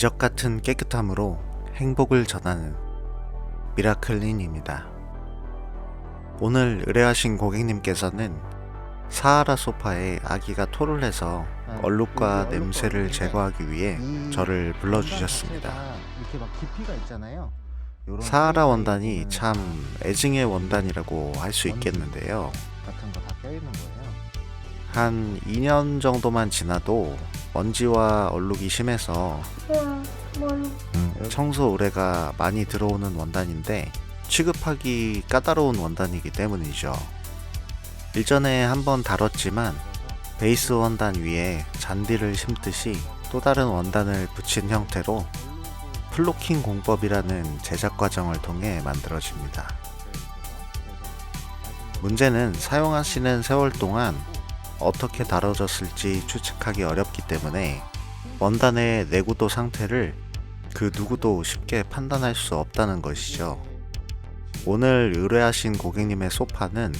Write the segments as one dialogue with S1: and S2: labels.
S1: 기적 같은 깨끗함으로 행복을 전하는 미라클린입니다. 오늘 의뢰하신 고객님께서는 사하라 소파에 아기가 토를 해서 얼룩과 냄새를 제거하기 위해 저를 불러주셨습니다.
S2: 이렇게 막 깊이가 있잖아요.
S1: 사하라 원단이 참 애증의 원단이라고 할 수 있겠는데요.
S2: 같은 거 다 껴있는 거예요.
S1: 한 2년 정도만 지나도 먼지와 얼룩이 심해서 청소 의뢰가 많이 들어오는 원단인데 취급하기 까다로운 원단이기 때문이죠. 일전에 한번 다뤘지만 베이스 원단 위에 잔디를 심듯이 또 다른 원단을 붙인 형태로 플로킹 공법이라는 제작 과정을 통해 만들어집니다. 문제는 사용하시는 세월 동안 어떻게 다뤄졌을지 추측하기 어렵기 때문에 원단의 내구도 상태를 그 누구도 쉽게 판단할 수 없다는 것이죠. 오늘 의뢰하신 고객님의 소파는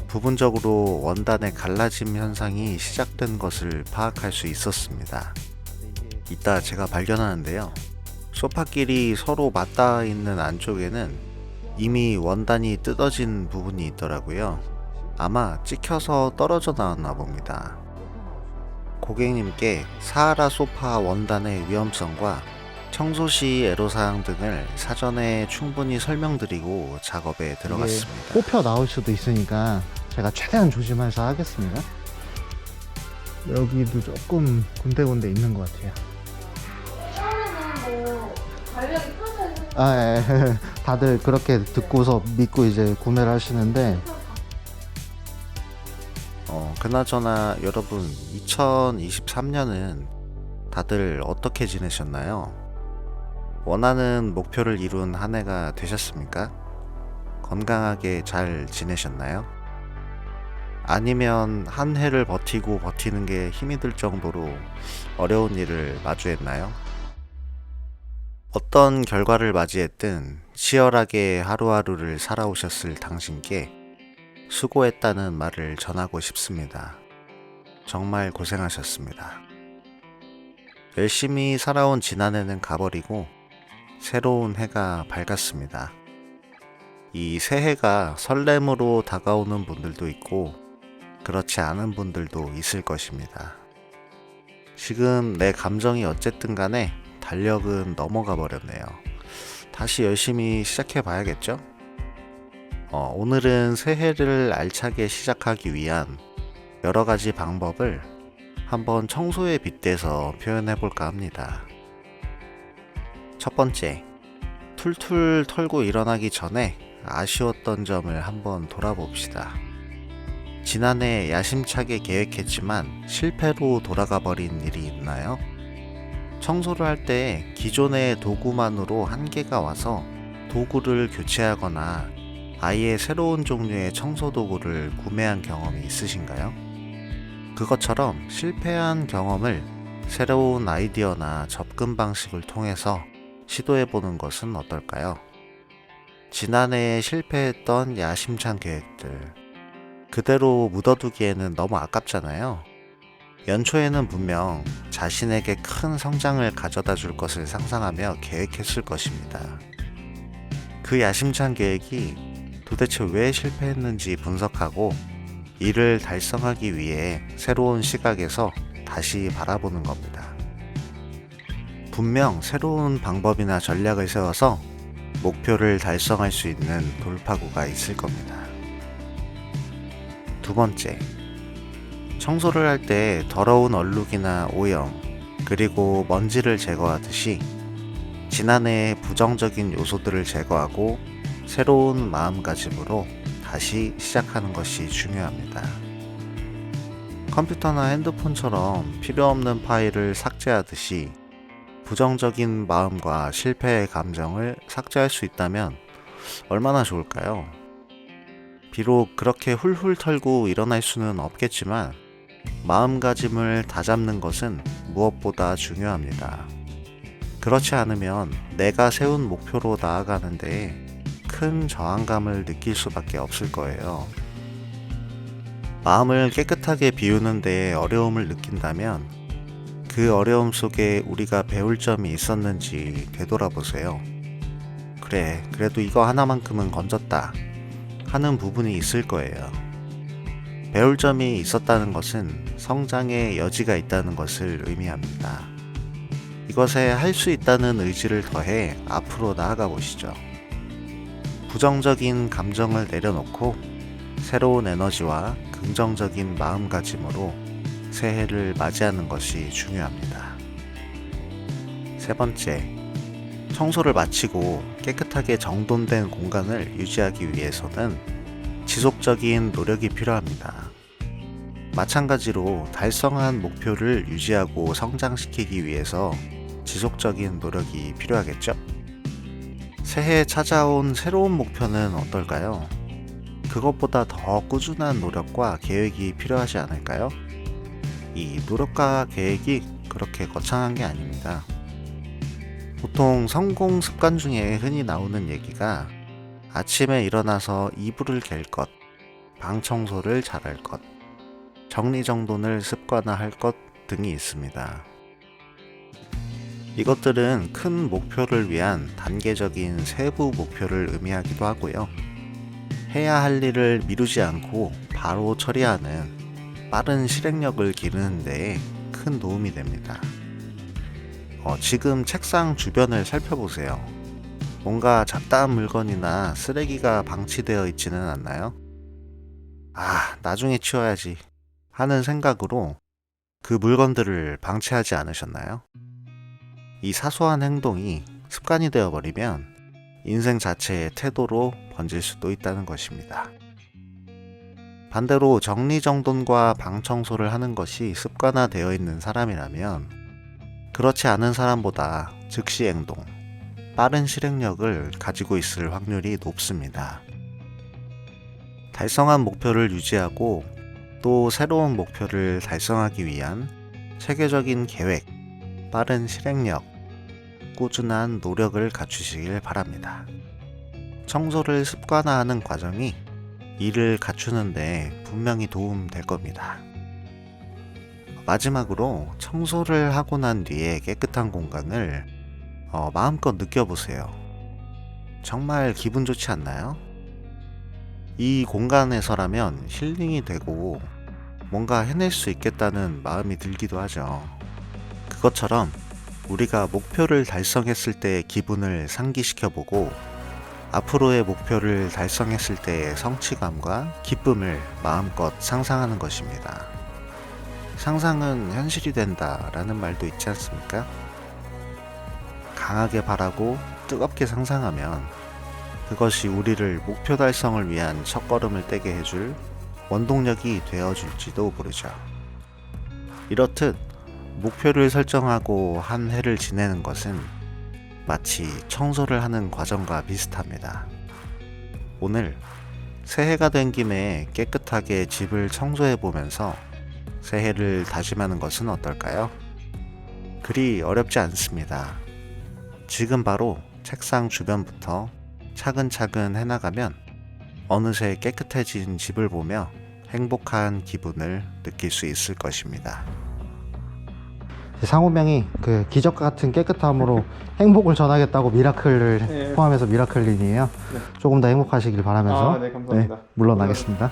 S1: 부분적으로 원단의 갈라짐 현상이 시작된 것을 파악할 수 있었습니다. 이따 제가 발견하는데요. 소파끼리 서로 맞닿아 있는 안쪽에는 이미 원단이 뜯어진 부분이 있더라고요. 아마 찍혀서 떨어져 나왔나 봅니다. 고객님께 사하라 소파 원단의 위험성과 청소 시 애로사항 등을 사전에 충분히 설명드리고 작업에 들어갔습니다.
S2: 뽑혀 나올 수도 있으니까 제가 최대한 조심해서 하겠습니다. 여기도 조금 군데군데 있는 것 같아요.
S3: 처음에는 뭐 달력이 풀어져
S2: 예. 다들 그렇게 듣고서 믿고 이제 구매를 하시는데
S1: 그나저나 여러분 2023년은 다들 어떻게 지내셨나요? 원하는 목표를 이룬 한 해가 되셨습니까? 건강하게 잘 지내셨나요? 아니면 한 해를 버티고 버티는 게 힘이 들 정도로 어려운 일을 마주했나요? 어떤 결과를 맞이했든 치열하게 하루하루를 살아오셨을 당신께 수고했다는 말을 전하고 싶습니다. 정말 고생하셨습니다. 열심히 살아온 지난해는 가버리고 새로운 해가 밝았습니다. 이 새해가 설렘으로 다가오는 분들도 있고 그렇지 않은 분들도 있을 것입니다. 지금 내 감정이 어쨌든 간에 달력은 넘어가 버렸네요. 다시 열심히 시작해 봐야겠죠? 오늘은 새해를 알차게 시작하기 위한 여러 가지 방법을 한번 청소에 빗대서 표현해 볼까 합니다. 첫 번째, 툴툴 털고 일어나기 전에 아쉬웠던 점을 한번 돌아봅시다. 지난해 야심차게 계획했지만 실패로 돌아가 버린 일이 있나요? 청소를 할 때 기존의 도구만으로 한계가 와서 도구를 교체하거나 아예 새로운 종류의 청소 도구를 구매한 경험이 있으신가요? 그것처럼 실패한 경험을 새로운 아이디어나 접근 방식을 통해서 시도해보는 것은 어떨까요? 지난해에 실패했던 야심찬 계획들, 그대로 묻어두기에는 너무 아깝잖아요. 연초에는 분명 자신에게 큰 성장을 가져다 줄 것을 상상하며 계획했을 것입니다. 그 야심찬 계획이 도대체 왜 실패했는지 분석하고 이를 달성하기 위해 새로운 시각에서 다시 바라보는 겁니다. 분명 새로운 방법이나 전략을 세워서 목표를 달성할 수 있는 돌파구가 있을 겁니다. 두 번째, 청소를 할 때 더러운 얼룩이나 오염, 그리고 먼지를 제거하듯이 지난해의 부정적인 요소들을 제거하고 새로운 마음가짐으로 다시 시작하는 것이 중요합니다. 컴퓨터나 핸드폰처럼 필요 없는 파일을 삭제하듯이 부정적인 마음과 실패의 감정을 삭제할 수 있다면 얼마나 좋을까요? 비록 그렇게 훌훌 털고 일어날 수는 없겠지만 마음가짐을 다잡는 것은 무엇보다 중요합니다. 그렇지 않으면 내가 세운 목표로 나아가는데 큰 저항감을 느낄 수밖에 없을 거예요. 마음을 깨끗하게 비우는 데 어려움을 느낀다면 그 어려움 속에 우리가 배울 점이 있었는지 되돌아보세요. 그래, 그래도 이거 하나만큼은 건졌다 하는 부분이 있을 거예요. 배울 점이 있었다는 것은 성장의 여지가 있다는 것을 의미합니다. 이것에 할 수 있다는 의지를 더해 앞으로 나아가 보시죠. 부정적인 감정을 내려놓고 새로운 에너지와 긍정적인 마음가짐으로 새해를 맞이하는 것이 중요합니다. 세 번째, 청소를 마치고 깨끗하게 정돈된 공간을 유지하기 위해서는 지속적인 노력이 필요합니다. 마찬가지로 달성한 목표를 유지하고 성장시키기 위해서 지속적인 노력이 필요하겠죠? 새해에 찾아온 새로운 목표는 어떨까요? 그것보다 더 꾸준한 노력과 계획이 필요하지 않을까요? 이 노력과 계획이 그렇게 거창한 게 아닙니다. 보통 성공 습관 중에 흔히 나오는 얘기가 아침에 일어나서 이불을 갤 것, 방 청소를 잘할 것, 정리정돈을 습관화할 것 등이 있습니다. 이것들은 큰 목표를 위한 단계적인 세부 목표를 의미하기도 하고요. 해야 할 일을 미루지 않고 바로 처리하는 빠른 실행력을 기르는 데에 큰 도움이 됩니다. 지금 책상 주변을 살펴보세요. 뭔가 잡다한 물건이나 쓰레기가 방치되어 있지는 않나요? 나중에 치워야지 하는 생각으로 그 물건들을 방치하지 않으셨나요? 이 사소한 행동이 습관이 되어버리면 인생 자체의 태도로 번질 수도 있다는 것입니다. 반대로 정리정돈과 방 청소를 하는 것이 습관화되어 있는 사람이라면 그렇지 않은 사람보다 즉시 행동, 빠른 실행력을 가지고 있을 확률이 높습니다. 달성한 목표를 유지하고 또 새로운 목표를 달성하기 위한 체계적인 계획, 빠른 실행력, 꾸준한 노력을 갖추시길 바랍니다. 청소를 습관화하는 과정이 이를 갖추는데 분명히 도움될 겁니다. 마지막으로 청소를 하고 난 뒤에 깨끗한 공간을 마음껏 느껴보세요. 정말 기분 좋지 않나요? 이 공간에서라면 힐링이 되고 뭔가 해낼 수 있겠다는 마음이 들기도 하죠. 그것처럼 우리가 목표를 달성했을 때의 기분을 상기시켜보고 앞으로의 목표를 달성했을 때의 성취감과 기쁨을 마음껏 상상하는 것입니다. 상상은 현실이 된다라는 말도 있지 않습니까? 강하게 바라고 뜨겁게 상상하면 그것이 우리를 목표 달성을 위한 첫걸음을 떼게 해줄 원동력이 되어줄지도 모르죠. 이렇듯 목표를 설정하고 한 해를 지내는 것은 마치 청소를 하는 과정과 비슷합니다. 오늘 새해가 된 김에 깨끗하게 집을 청소해 보면서 새해를 다짐하는 것은 어떨까요? 그리 어렵지 않습니다. 지금 바로 책상 주변부터 차근차근 해나가면 어느새 깨끗해진 집을 보며 행복한 기분을 느낄 수 있을 것입니다.
S2: 상호명이 그 기적 같은 깨끗함으로 행복을 전하겠다고 미라클을 포함해서 미라클린이에요. 조금 더 행복하시길 바라면서
S4: 네, 감사합니다.
S2: 물러나겠습니다.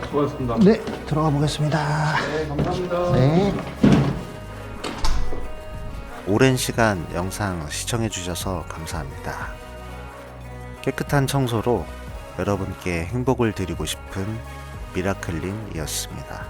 S4: 수고하셨습니다.
S2: 네, 들어가 보겠습니다.
S4: 네, 감사합니다.
S2: 네.
S1: 오랜 시간 영상 시청해주셔서 감사합니다. 깨끗한 청소로 여러분께 행복을 드리고 싶은 미라클린이었습니다.